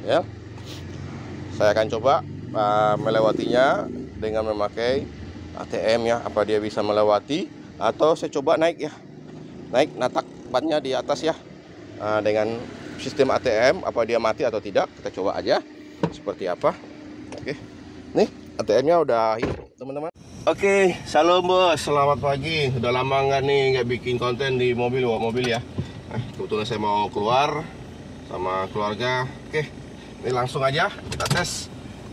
ya. Saya akan coba melewatinya dengan memakai ATM ya, apa dia bisa melewati, atau saya coba naik ya, naik natak bannya di atas ya, dengan sistem ATM, apa dia mati atau tidak, kita coba aja seperti apa. Oke, nih ATM-nya udah hidup teman-teman. Oke, salam bos, selamat pagi. Udah lama nggak bikin konten di mobil, bawa mobil ya. Kebetulan saya mau keluar sama keluarga. Oke, ini langsung aja kita tes.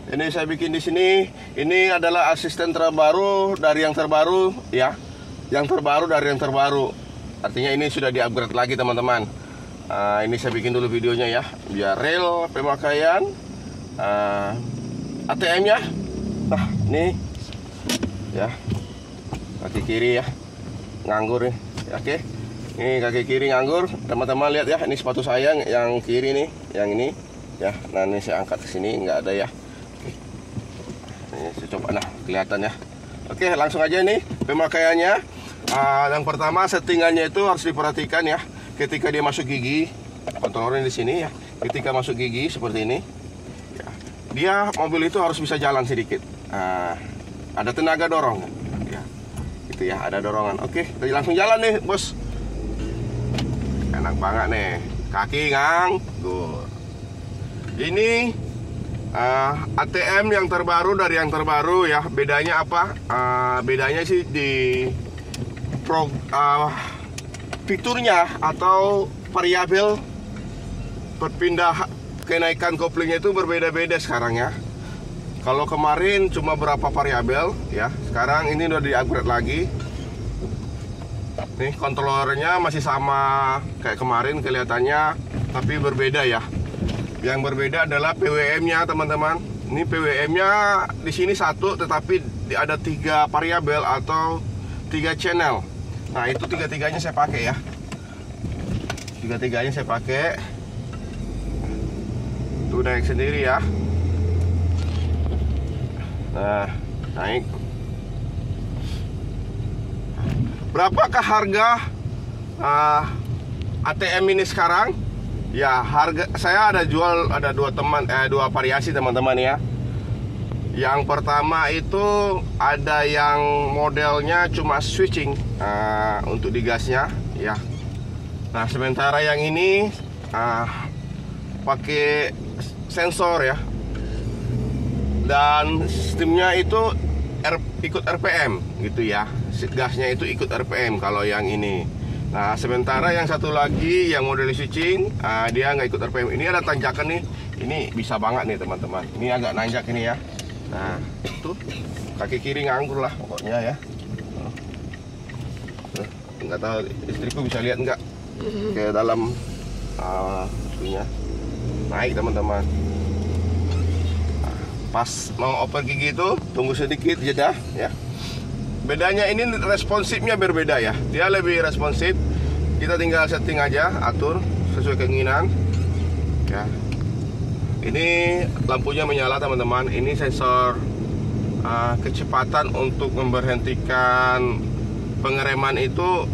Ini saya bikin di sini. Ini adalah asisten terbaru dari yang terbaru ya. Yang terbaru dari yang terbaru. Artinya ini sudah di-upgrade lagi teman-teman. Ini saya bikin dulu videonya ya, biar real pemakaian ATM-nya. Nah, ini ya kaki kiri ya, nganggur nih. Oke, ini kaki kiri nganggur. Teman-teman lihat ya, ini sepatu saya yang kiri nih, yang ini ya. Nah, ini saya angkat ke sini, nggak ada ya. Ini saya coba, nah kelihatan ya. Oke, langsung aja nih pemakaiannya. Yang pertama settingannya itu harus diperhatikan ya. Ketika dia masuk gigi, kontrolnya di sini ya. Ketika masuk gigi seperti ini, ya, dia mobil itu harus bisa jalan sedikit. Ada tenaga dorong, ya, gitu ya. Ada dorongan. Oke, kita langsung jalan nih, bos. Enak banget nih. Kaki nganggur. Ini ATM yang terbaru dari yang terbaru ya. Bedanya apa? Bedanya sih di fiturnya atau variabel berpindah kenaikan koplingnya itu berbeda-beda sekarang ya. Kalau kemarin cuma berapa variabel ya, sekarang ini udah di-upgrade lagi. Nih kontrolernya masih sama kayak kemarin kelihatannya, tapi berbeda ya. Yang berbeda adalah PWM-nya teman-teman. Ini PWM-nya di sini satu, tetapi ada 3 variabel atau 3 channel. Nah itu tiga-tiganya saya pakai ya. Tiga-tiganya saya pakai. Tuh naik sendiri ya. Nah naik. Berapakah harga ATM ini sekarang? Ya harga saya ada jual, ada dua variasi teman-teman ya. Yang pertama itu ada yang modelnya cuma switching untuk digasnya ya. Nah sementara yang ini pakai sensor ya, dan sistemnya itu ikut RPM gitu ya. Gasnya itu ikut RPM kalau yang ini. Nah sementara yang satu lagi yang model switching, dia nggak ikut RPM. Ini ada tanjakan nih, ini bisa banget nih teman-teman. Ini agak nanjak ini ya. Nah itu kaki kiri nganggur lah pokoknya ya. Nggak tahu istriku bisa lihat nggak ke dalam itunya. Naik teman-teman. Pas mau oper gigi itu tunggu sedikit jeda ya. Bedanya ini responsifnya berbeda ya. Dia lebih responsif. Kita tinggal setting aja, atur sesuai keinginan ya. Ini lampunya menyala teman-teman. Ini sensor kecepatan untuk memberhentikan pengereman itu,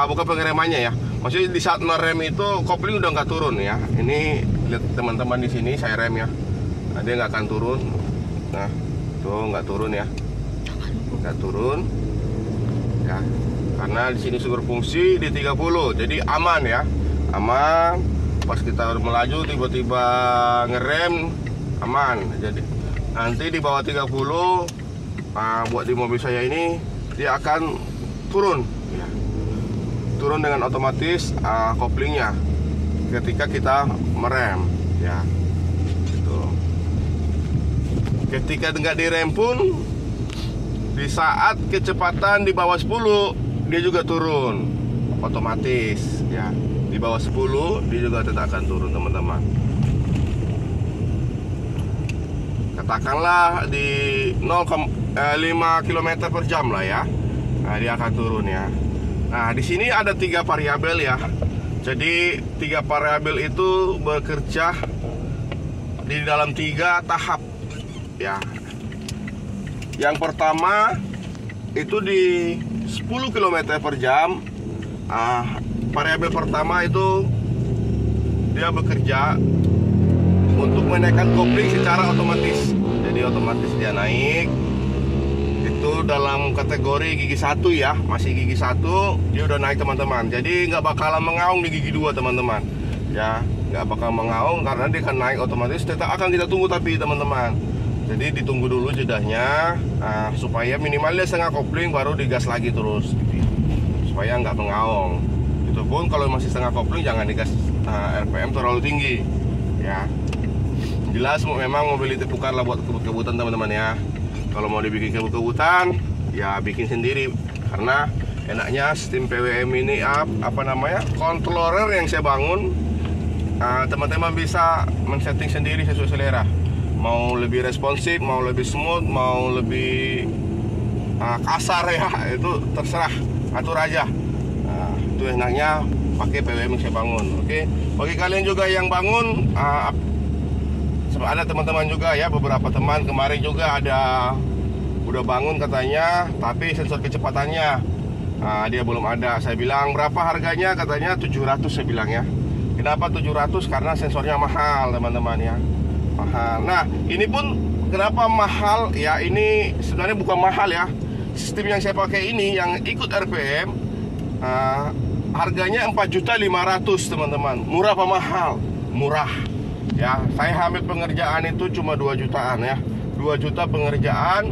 bukan pengeremannya ya. Maksudnya di saat merem itu kopling udah nggak turun ya. Ini lihat teman-teman di sini saya rem ya. Nah, dia nggak akan turun. Nah tuh nggak turun ya. Nggak turun ya, karena di sini sudah berfungsi di 30, jadi aman ya, aman. Pas kita melaju tiba-tiba ngerem aman. Jadi nanti di bawah 30 buat di mobil saya ini dia akan turun ya. Turun dengan otomatis koplingnya ketika kita merem ya gitu. Ketika nggak direm pun, di saat kecepatan di bawah 10 dia juga turun otomatis ya. Di bawah 10 dia juga tetap akan turun teman-teman. Katakanlah di 0,5 km per jam lah ya. Nah, dia akan turun ya. Nah di sini ada 3 variabel ya. Jadi 3 variabel itu bekerja di dalam 3 tahap ya. Yang pertama itu di 10 km per jam. Variabel pertama itu dia bekerja untuk menaikkan kopling secara otomatis. Jadi otomatis dia naik. Itu dalam kategori gigi 1 ya, masih gigi 1 dia udah naik teman-teman. Jadi nggak bakalan mengaung di gigi 2 teman-teman. Ya, nggak bakal mengaung karena dia akan naik otomatis. Tetap akan kita tunggu tapi teman-teman. Jadi ditunggu dulu jedahnya, supaya minimal dia setengah kopling baru digas lagi terus, gitu ya. Supaya nggak mengaung. Itu pun kalau masih setengah kopling jangan digas RPM terlalu tinggi, ya. Jelas memang mobil itu bukanlah buat kebut-kebutan teman-teman ya. Kalau mau dibikin kebut-kebutan, ya bikin sendiri. Karena enaknya sistem PWM ini apa namanya, controller yang saya bangun, teman-teman bisa men-setting sendiri sesuai selera. Mau lebih responsif, mau lebih smooth, mau lebih kasar ya, itu terserah, atur aja. Itu enaknya pakai PWM yang saya bangun. Oke, bagi kalian juga yang bangun, ada teman-teman juga ya, beberapa teman kemarin juga udah bangun katanya, tapi sensor kecepatannya dia belum ada. Saya bilang berapa harganya, katanya 700. Saya bilang ya, kenapa 700? Karena sensornya mahal teman-teman ya, mahal. Nah ini pun kenapa mahal ya, ini sebenarnya bukan mahal ya. Sistem yang saya pakai ini yang ikut RPM, harganya 4.500.000 teman-teman. Murah apa mahal? Murah ya. Saya ambil pengerjaan itu cuma 2 jutaan ya, 2 juta pengerjaan,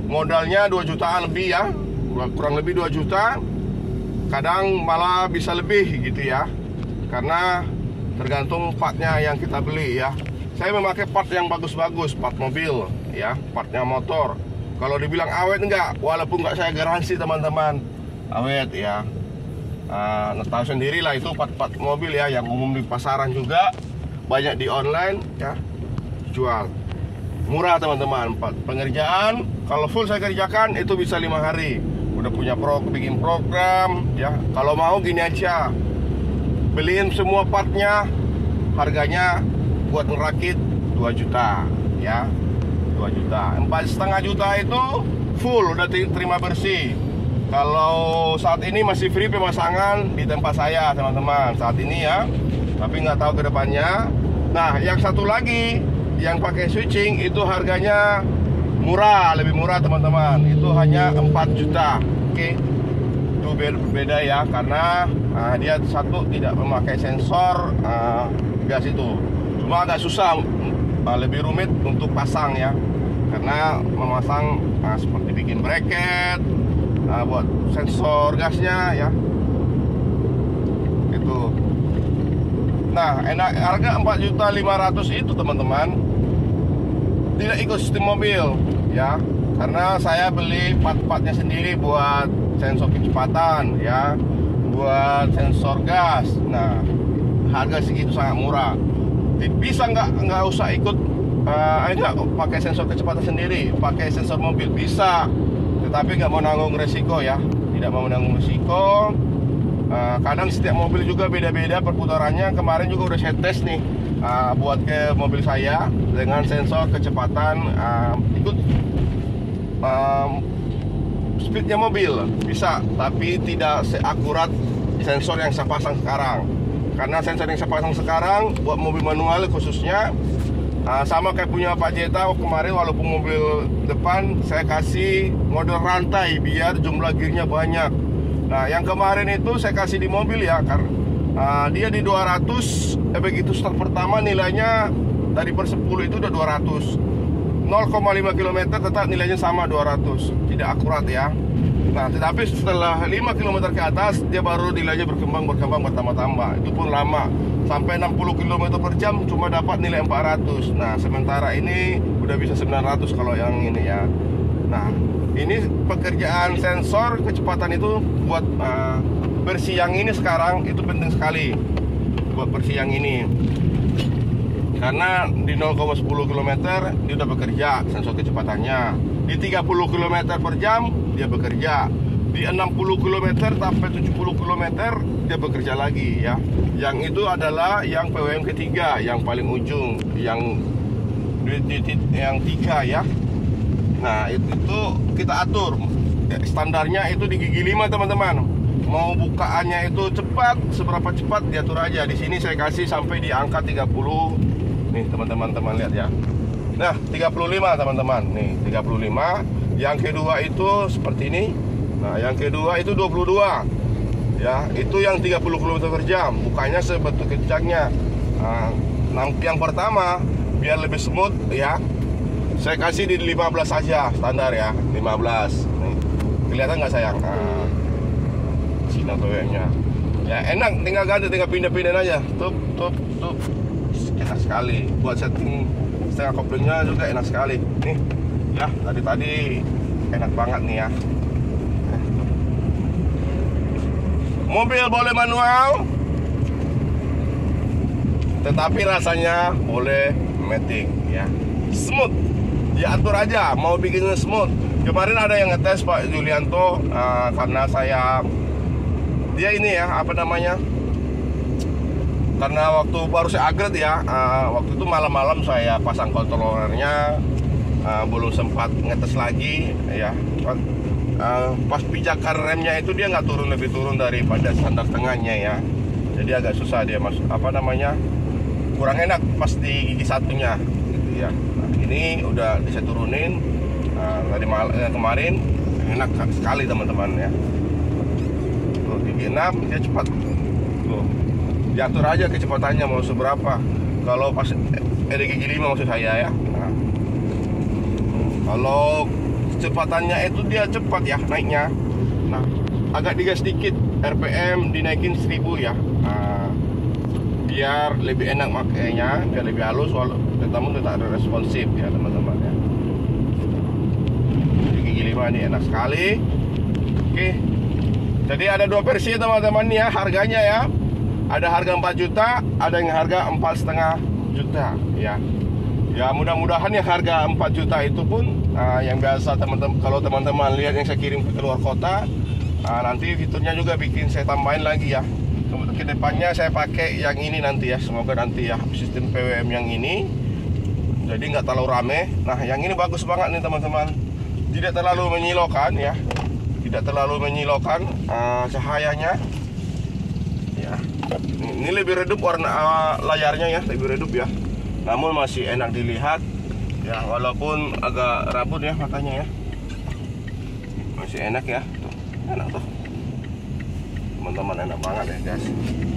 modalnya 2 jutaan lebih ya, kurang lebih 2 juta. Kadang malah bisa lebih gitu ya, karena tergantung partnya yang kita beli ya. Saya memakai part yang bagus-bagus, part mobil ya, partnya motor. Kalau dibilang awet enggak, walaupun enggak saya garansi teman-teman awet ya. Tahu sendiri lah itu part-part mobil ya, yang umum di pasaran juga, banyak di online ya, jual murah teman-teman. Pengerjaan kalau full saya kerjakan itu bisa 5 hari. Udah punya bikin program ya. Kalau mau gini aja, beliin semua partnya, harganya buat ngerakit 2 juta ya, 2 juta. 4,5 juta itu full udah terima bersih. Kalau saat ini masih free pemasangan di tempat saya teman-teman saat ini ya, tapi nggak tahu ke depannya. Nah yang satu lagi yang pakai switching itu harganya murah, lebih murah teman-teman. Itu hanya 4 juta. Oke, itu berbeda ya, karena dia satu tidak memakai sensor gas itu. Cuma agak susah, lebih rumit untuk pasang ya, karena memasang seperti bikin bracket, buat sensor gasnya ya. Itu. Nah, harga 4.500.000 itu teman-teman tidak ikut sistem mobil ya, karena saya beli part-partnya sendiri buat sensor kecepatan ya, buat sensor gas. Nah, harga segitu sangat murah. Bisa nggak usah ikut enggak pakai sensor kecepatan sendiri, pakai sensor mobil bisa, tetapi nggak mau nanggung resiko ya, tidak mau menanggung resiko. Kadang setiap mobil juga beda-beda perputarannya. Kemarin juga udah saya tes nih, buat ke mobil saya dengan sensor kecepatan, ikut speednya mobil bisa, tapi tidak seakurat sensor yang saya pasang sekarang. Karena sensor yang saya pasang sekarang buat mobil manual khususnya, sama kayak punya Pak Jeta kemarin, walaupun mobil depan saya kasih model rantai biar jumlah gearnya banyak. Nah yang kemarin itu saya kasih di mobil ya, karena dia di 200, begitu start pertama nilainya dari per 10 itu udah 200. 0,5 km tetap nilainya sama 200, tidak akurat ya. Nah tetapi setelah 5 km ke atas dia baru nilainya berkembang bertambah-tambah. Itu pun lama, sampai 60 km per jam cuma dapat nilai 400. Nah sementara ini udah bisa 900 kalau yang ini ya. Nah ini pekerjaan sensor kecepatan itu buat versi yang ini sekarang itu penting sekali buat versi yang ini, karena di 0,10 km dia udah bekerja sensor kecepatannya, di 30 km per jam dia bekerja, di 60 km sampai 70 km dia bekerja lagi ya. Yang itu adalah yang PWM ketiga, yang paling ujung, yang 3 ya. Nah itu kita atur standarnya itu di gigi 5 teman-teman. Mau bukaannya itu cepat, seberapa cepat diatur aja. Di sini saya kasih sampai di angka 30 Nih teman-teman lihat ya. Nah 35 teman-teman. Nih 35. Yang kedua itu seperti ini. Nah yang kedua itu 22. Ya itu yang 30 km/jam. Bukannya sebetul kencangnya. Nah, yang pertama biar lebih smooth ya, saya kasih di 15 saja standar ya. 15. Nih kelihatan nggak sayang? Nah, sini toyanya. Ya enak, tinggal ganti, tinggal pindah-pindah aja. Tup. Enak sekali. Buat setting setengah koplingnya juga enak sekali. Nih, ya tadi enak banget nih ya. Mobil boleh manual, tetapi rasanya boleh matic ya. Smooth, diatur aja. Mau bikinnya smooth. Kemarin ada yang ngetes Pak Julianto, karena dia ini ya apa namanya, karena waktu baru saya upgrade ya, waktu itu malam-malam saya pasang kontrolernya, belum sempat ngetes lagi ya. Pas pijakan remnya itu dia nggak lebih turun daripada standar tengahnya ya. Jadi agak susah dia kurang enak pas di gigi satunya gitu ya. Nah, ini udah bisa turunin kemarin, enak sekali teman-teman ya. Gigi 6 dia cepat. Tuh. Diatur aja kecepatannya mau seberapa. Kalau pas ada gigi 5 maksud saya ya. Nah, kalau kecepatannya itu dia cepat ya naiknya. Nah, agak digas sedikit, RPM dinaikin 1000 ya. Nah, biar lebih enak makainya, biar lebih halus, namun tetap ada responsif ya teman-teman ya. Gigi 5 ini enak sekali. Oke. Jadi ada dua versi teman-teman ya harganya ya. Ada harga 4 juta, ada yang harga 4,5 juta ya. Ya mudah-mudahan yang harga 4 juta itu pun yang biasa teman-teman, kalau teman-teman lihat yang saya kirim ke luar kota, nanti fiturnya juga bikin saya tambahin lagi ya. Kedepannya saya pakai yang ini nanti ya, semoga nanti ya sistem PWM yang ini, jadi nggak terlalu rame. Nah yang ini bagus banget nih teman-teman, tidak terlalu menyilaukan ya. Tidak terlalu menyilaukan cahayanya ya. Ini lebih redup warna layarnya ya, lebih redup ya. Namun masih enak dilihat ya, walaupun agak rabun ya matanya ya. Masih enak ya. Tuh, enak tuh. Teman-teman enak banget ya guys.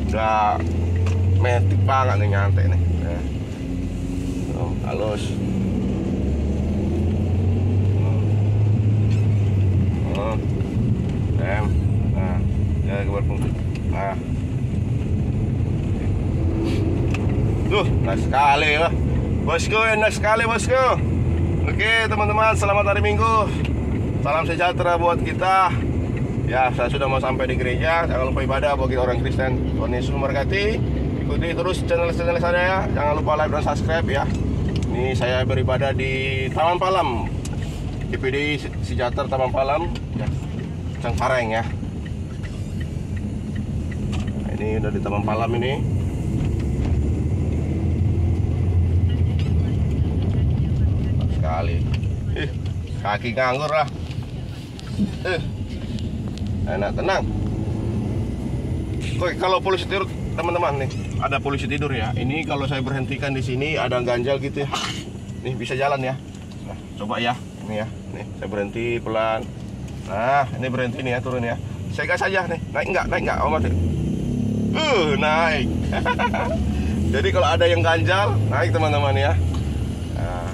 Udah matic banget nih, nyantai nih. Ya. Tuh, halus. Nah, ya berfungsi. Nah, tuh, enak sekali ya, bosku, enak sekali bosku. Oke teman-teman, selamat hari Minggu, salam sejahtera buat kita. Ya, saya sudah mau sampai di gereja. Jangan lupa ibadah bagi orang Kristen. Tuhan Yesus memberkati. Ikuti terus channel saya ya. Jangan lupa like dan subscribe ya. Ini saya beribadah di Taman Palam, GPDI Sejahtera Taman Palam ya. Cengkareng ya. Nah, ini udah di Taman Palam ini. Sekali. Kaki nganggur lah. Enak tenang. Oke, kalau polisi tidur teman-teman nih, ada polisi tidur ya. Ini kalau saya berhentikan di sini ada ganjal gitu ya. Nih bisa jalan ya. Nah, coba ya. Ini ya. Nih, saya berhenti pelan. Nah, ini berhenti nih ya, turun ya. Saya gas aja nih. Naik enggak? Oh, mati. Naik. Jadi kalau ada yang ganjal, naik teman-teman ya. Nah,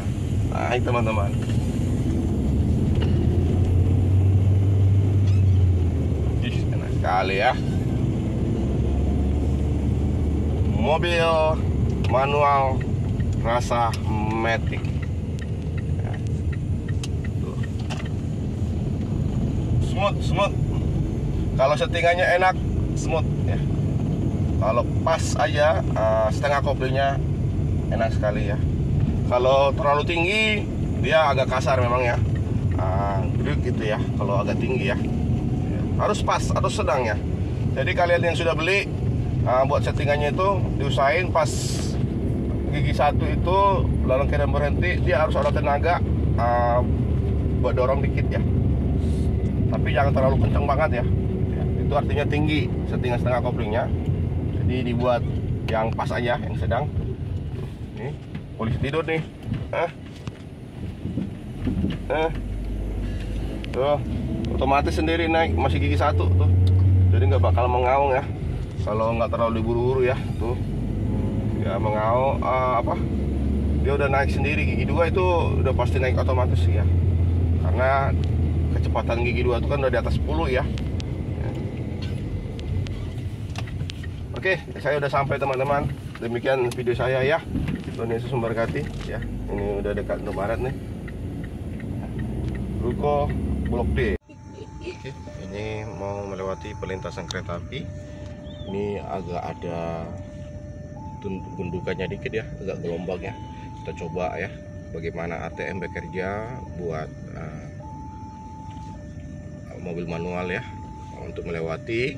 naik teman-teman. Enak sekali ya. Mobil manual rasa matic. Smooth. Kalau settingannya enak, smooth ya. Kalau pas aja setengah koplingnya enak sekali ya. Kalau terlalu tinggi dia agak kasar memang ya. Gitu ya. Kalau agak tinggi ya. Harus pas atau sedang ya. Jadi kalian yang sudah beli, buat settingannya itu diusahain pas gigi satu itu lalu kalian berhenti, dia harus ada tenaga buat dorong dikit ya. Tapi jangan terlalu kencang banget ya. Itu artinya tinggi settingan setengah koplingnya. Jadi dibuat yang pas aja, yang sedang. Nih. polisi tidur nih. Tuh, otomatis sendiri naik, masih gigi 1 tuh. Jadi nggak bakal mengaung ya. Kalau nggak terlalu diburu-buru ya, tuh. Ya mengaung dia udah naik sendiri. Gigi 2 itu udah pasti naik otomatis ya. Karena kecepatan gigi 2 itu kan udah di atas 10 ya. Oke, saya udah sampai teman-teman. Demikian video saya ya. Tuhan Yesus memberkati ya. Ini udah dekat Indomaret nih. Ruko Blok D. Oke, ini mau melewati perlintasan kereta api. Ini agak ada gundukannya dikit ya, agak gelombang ya. Kita coba ya, bagaimana ATM bekerja buat mobil manual ya, untuk melewati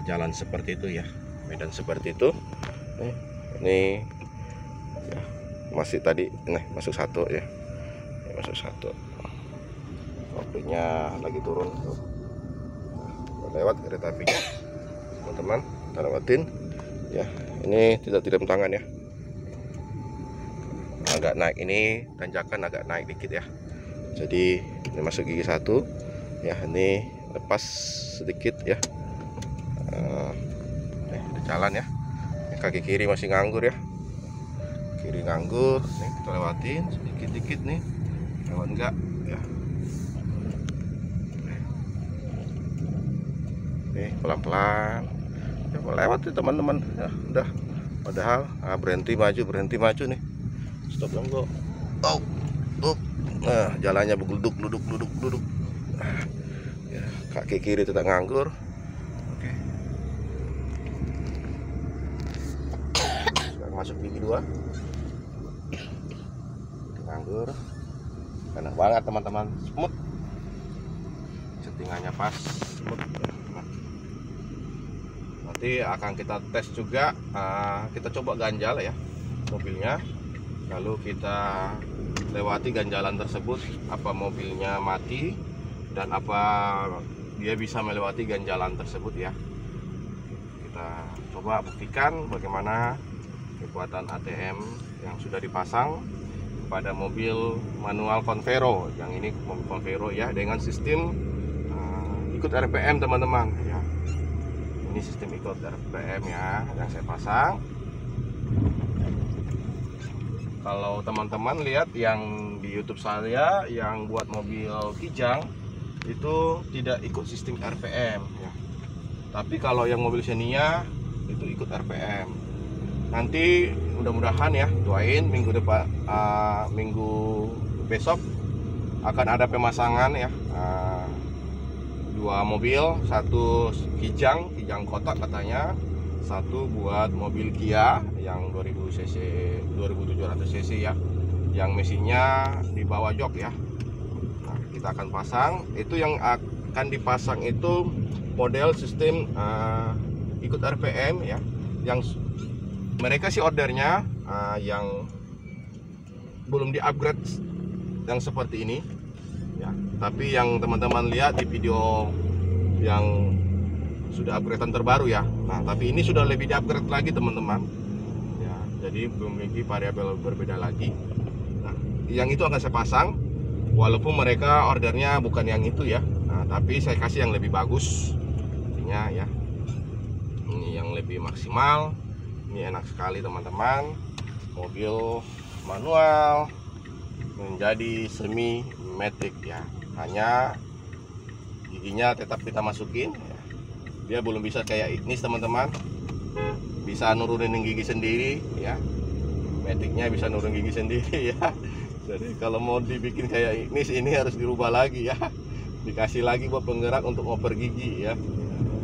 jalan seperti itu ya, medan seperti itu. Ini ya, masih tadi nih masuk 1 ya, masuk 1. Kopinya lagi turun tuh. Lewat kereta apinya teman-teman, kita lewatin ya. Ini tidak rem tangan ya, agak naik, ini tanjakan agak naik dikit ya. Jadi ini masuk gigi 1 ya, ini lepas sedikit ya. Ada jalan ya. Kaki kiri masih nganggur ya, kiri nganggur. Nih kita lewatin sedikit-sedikit nih, lewat enggak ya. Nih pelan-pelan ya, mau lewat tuh teman-teman ya, udah. Padahal berhenti maju nih, stop dong kok. Nah jalannya bergeluduk duduk ya, kaki kiri tetap nganggur. Oke, sekarang masuk gigi 2 nganggur. Enak banget teman-teman, smooth, settingannya pas, smooth. Nanti akan kita tes juga, kita coba ganjal ya mobilnya, lalu kita lewati ganjalan tersebut, apa mobilnya mati dan apa dia bisa melewati ganjalan tersebut ya. Kita coba buktikan bagaimana kekuatan ATM yang sudah dipasang pada mobil manual Convero. Yang ini mobil Convero ya, dengan sistem ikut RPM teman-teman ya. Ini sistem ikut RPM ya yang saya pasang. Kalau teman-teman lihat yang di YouTube saya yang buat mobil Kijang itu tidak ikut sistem RPM ya. Tapi kalau yang mobil Xenia itu ikut RPM. Nanti mudah-mudahan ya, doain minggu depan, minggu besok akan ada pemasangan ya, 2 mobil, 1 Kijang kotak katanya, 1 buat mobil Kia yang 2000 cc 2700 cc ya, yang mesinnya di bawah jok ya. Nah, kita akan pasang itu, yang akan dipasang itu model sistem ikut RPM ya, yang mereka sih ordernya yang belum di upgrade yang seperti ini ya. Tapi yang teman-teman lihat di video yang sudah upgradean terbaru ya. Nah tapi ini sudah lebih di upgrade lagi teman-teman ya, jadi memiliki variabel berbeda lagi. Nah yang itu akan saya pasang, walaupun mereka ordernya bukan yang itu ya. Nah tapi saya kasih yang lebih bagus artinya ya, ini yang lebih maksimal. Ini enak sekali teman-teman, mobil manual menjadi semi matic ya. Hanya giginya tetap kita masukin ya. Dia belum bisa kayak Ignis teman-teman, bisa nurunin gigi sendiri ya. Maticnya bisa nurunin gigi sendiri ya. Jadi kalau mau dibikin kayak Ignis ini harus dirubah lagi ya, dikasih lagi buat penggerak untuk ngoper gigi ya.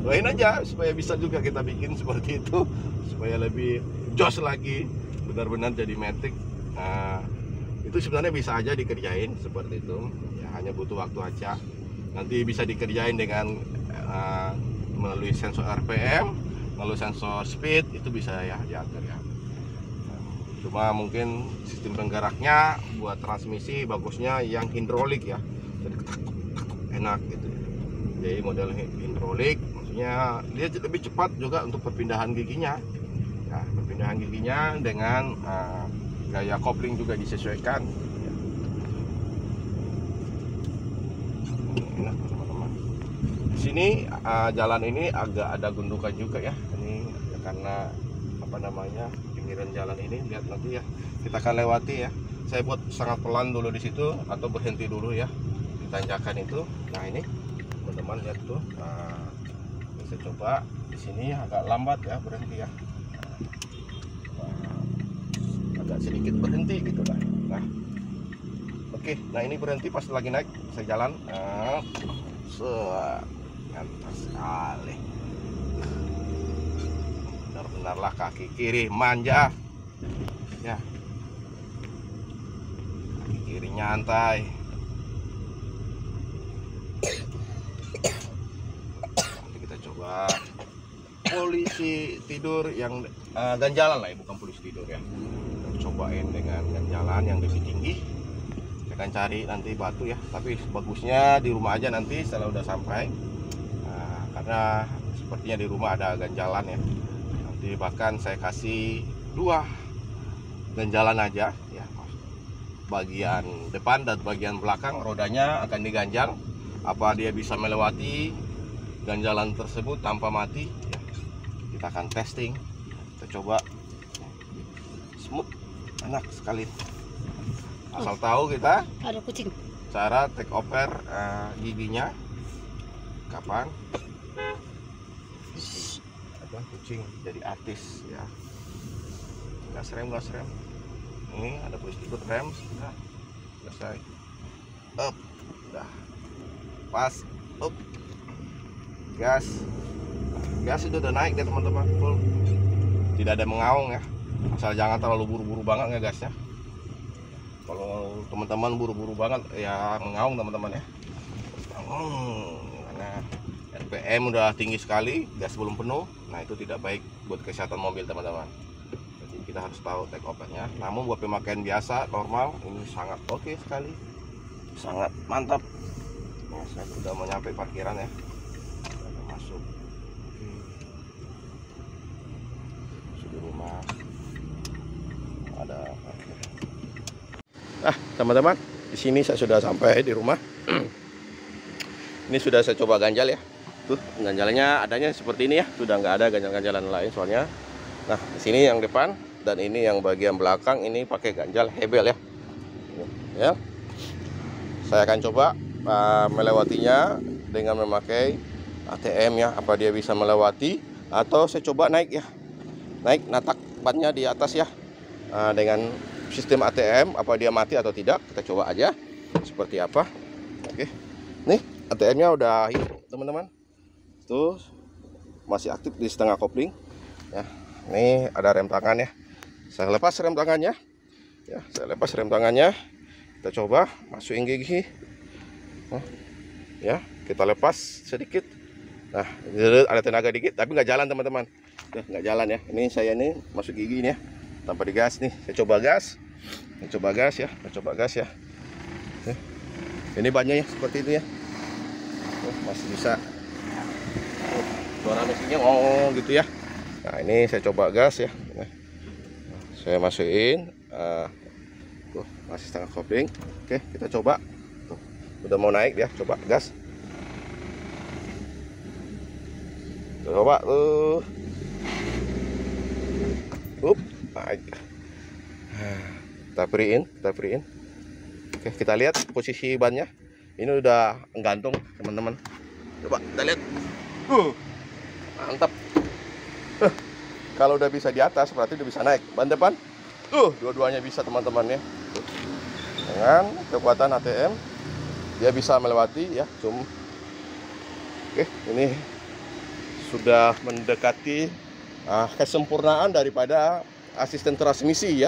Doain aja supaya bisa juga kita bikin seperti itu, supaya lebih jos lagi, benar-benar jadi matic. Nah, itu sebenarnya bisa aja dikerjain seperti itu ya, hanya butuh waktu aja. Nanti bisa dikerjain dengan melalui sensor RPM, melalui sensor speed, itu bisa ya diatur ya. Cuma mungkin sistem penggeraknya buat transmisi bagusnya yang hidrolik ya, jadi enak gitu. Jadi model hidrolik, maksudnya dia lebih cepat juga untuk perpindahan giginya ya, perpindahan giginya dengan gaya kopling juga disesuaikan. Nah, teman-teman, di sini jalan ini agak ada gundukan juga ya. Ini karena apa namanya, pinggiran jalan ini, lihat nanti ya, kita akan lewati ya. Saya buat sangat pelan dulu di situ atau berhenti dulu ya di tanjakan itu. Nah ini teman-teman lihat tuh. Nah, saya coba di sini agak lambat ya berhenti ya. Agak sedikit berhenti gitu lah. Nah, oke, nah ini berhenti pas lagi naik, saya jalan. Mantap sekali. Benar-benarlah kaki kiri manja. Ya. Kaki kiri nyantai. Nanti kita coba polisi tidur yang ganjalan lah ya, bukan polisi tidur ya. Cobain dengan ganjalan yang lebih tinggi. Saya akan cari nanti batu ya, tapi bagusnya di rumah aja nanti setelah udah sampai. Nah, karena sepertinya di rumah ada ganjalan ya. Nanti bahkan saya kasih 2 ganjalan aja ya, bagian depan dan bagian belakang rodanya akan diganjal. Apa dia bisa melewati ganjalan tersebut tanpa mati ya. Kita akan testing, kita coba. Smooth, enak sekali. Asal tahu kita ada kucing. cara take over giginya kapan. Ada kucing jadi artis ya. Gas rem. Ini ada polisi tidur, rem sudah selesai. Up, udah pas, up, gas udah naik deh teman-teman, full. Tidak ada mengaung ya. Asal jangan terlalu buru-buru banget ngegasnya. Kalau teman-teman buru-buru banget ya mengaung teman-teman ya. Karena RPM udah tinggi sekali, gas belum penuh. Nah itu tidak baik buat kesehatan mobil teman-teman. Jadi kita harus tahu take overnya. Namun buat pemakaian biasa normal ini sangat oke sekali, sangat mantap. Nah, saya sudah mau nyampe parkiran ya. Sudah masuk. Sudah rumah. Ada. Teman-teman, di sini saya sudah sampai di rumah. Ini sudah saya coba ganjal ya. Tuh, ganjalannya adanya seperti ini ya. Sudah nggak ada ganjal-ganjalan lain soalnya. Nah, di sini yang depan dan ini yang bagian belakang ini pakai ganjal hebel ya. Ya. Saya akan coba melewatinya dengan memakai ATM ya. Apa dia bisa melewati atau saya coba naik ya. Naik natak bannya di atas ya. Dengan sistem ATM, apa dia mati atau tidak, kita coba aja seperti apa. Oke, nih ATM-nya udah hidup teman-teman, tuh masih aktif di setengah kopling ya. Nih ada rem tangan ya, saya lepas rem tangannya ya, kita coba masukin gigi ya, kita lepas sedikit. Nah ada tenaga dikit tapi nggak jalan teman-teman, nggak jalan ya. Ini saya nih masuk gigi ini ya tanpa digas nih. Saya coba gas ya. Ini bannya ya seperti itu ya. Masih bisa. Suara mesinnya gitu ya. Nah ini saya coba gas ya. Saya masukin. Tuh masih setengah kopling. Oke kita coba. Tuh, udah mau naik ya. Coba gas. Coba tuh. Naik. Kita freein. Oke, kita lihat posisi bannya. Ini udah gantung teman-teman. Coba kita lihat. Mantap. Kalau udah bisa di atas berarti udah bisa naik. Ban depan. Dua-duanya bisa teman-teman ya. Dengan kekuatan ATM dia bisa melewati ya. Oke, ini sudah mendekati kesempurnaan daripada asisten transmisi ya,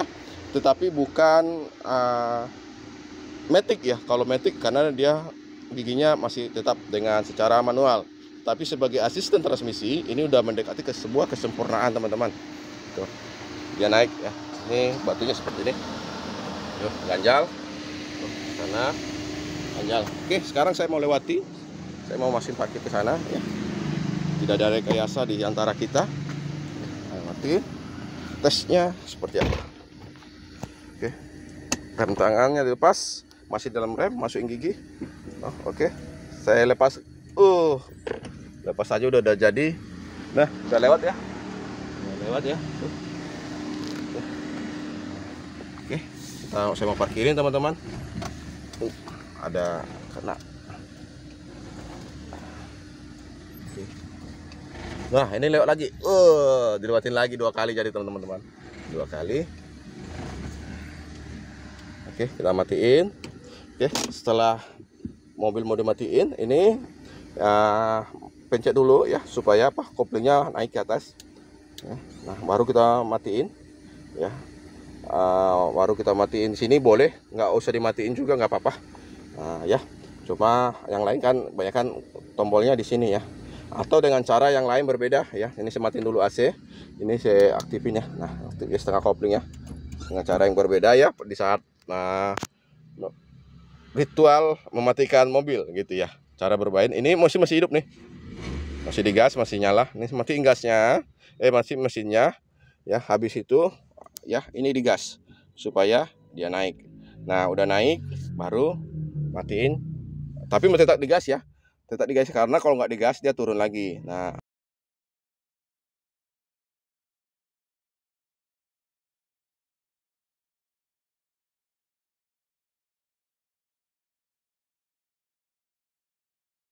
tetapi bukan matic ya. Kalau matic karena dia giginya masih tetap dengan secara manual, tapi sebagai asisten transmisi ini udah mendekati ke sebuah kesempurnaan teman-teman. Tuh dia naik ya, ini batunya seperti ini. Tuh ganjal, tuh sana ganjal. Oke sekarang saya mau lewati, saya mau masukin parkir ke sana ya. Tidak ada rekayasa di antara kita. Lewati tesnya seperti apa. Oke Rem tangannya dilepas, masih dalam rem, masukin gigi. Oh, oke. Saya lepas. Lepas aja udah jadi. Nah, udah lewat ya. Tuh. Oke, saya mau parkirin teman-teman. Ada kena. Oke. Nah, ini lewat lagi. Dilewatin lagi 2 kali jadi teman-teman. 2 kali. Oke, kita matiin. Oke, setelah mobil mau dimatiin, ini pencet dulu ya supaya koplingnya naik ke atas. Nah, baru kita matiin ya. Baru kita matiin sini boleh, nggak usah dimatiin juga nggak apa-apa. Ya, cuma yang lain kan kebanyakan tombolnya di sini ya. Atau dengan cara yang lain berbeda ya. Ini saya matiin dulu AC, ini saya aktifin ya. Nah, aktif setengah kopling ya. Dengan cara yang berbeda ya di saat ritual mematikan mobil gitu ya. Cara bermain ini masih hidup nih. Masih digas, masih nyala. Ini matiin gasnya. Masih mesinnya. Ya, habis itu ya ini digas supaya dia naik. Nah, udah naik baru matiin. Tapi tetap digas ya. Tetap digas karena kalau nggak digas dia turun lagi. Nah,